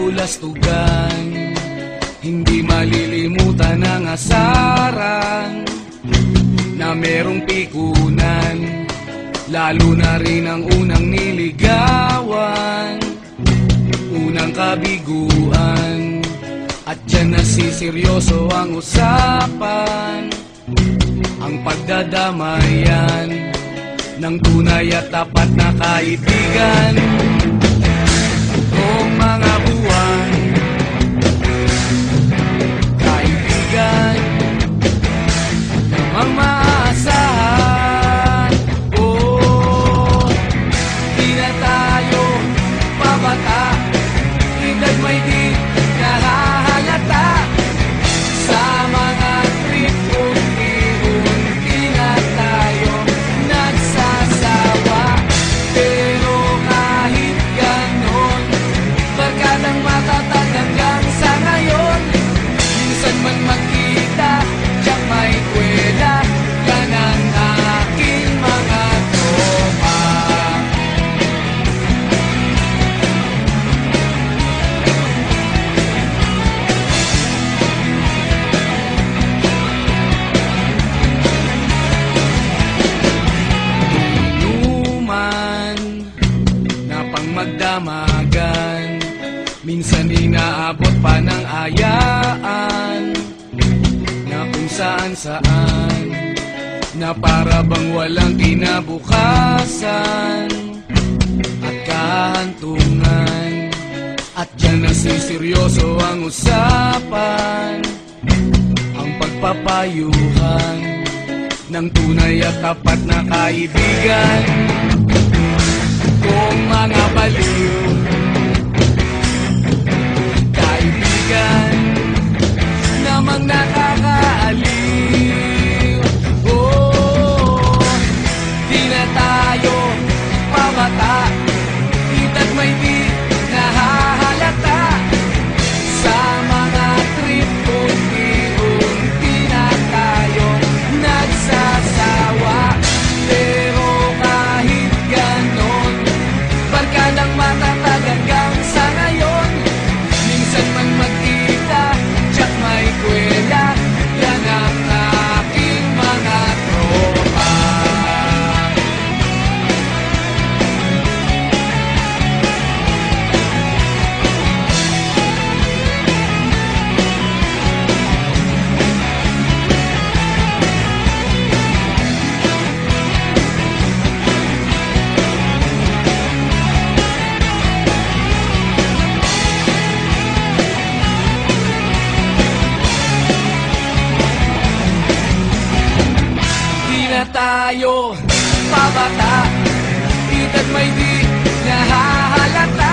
kabulastugan, hindi malilimutan ang asaran na merong pikunan, lalo na rin ang unang niligawan, unang kabiguan. At dyan nasiseryoso ang usapan, ang pagdadamayan ng tunay at tapat na kaibigan. Kung mga buwan, kaibigan namang maasahan. Oh, di na tayo pabata, edad may di nahahalata. Sa mga trip unti-unti na tayo nagsasawa. Pero kahit ganon, barkadang matatag hanggang sa ngayon. Minsan man magkita, tiyak may kwela, yan ang aking mga tropa. Inuman na pang magdamagan, minsan inaabot pa ng ayaan, na kung saan-saan, na para bang walang kinabukasan at kahantungan. At dyan nasiseryoso ang usapan, ang pagpapayuhan ng tunay at tapat na kaibigan. Kung mga baliw, kaibigan namang nakakaaliw. Oh, di na tayo pabata, edad may di nahahalata. Sa mga trip unti-unti na tayo nagsasawa. Pero kahit ganon, barkadang matatag hanggang sa ngayon. Minsan man magkita, tiyak may kwela, yan ang aking mga tropa. Di na tayo pabata, edad may di nahahalata.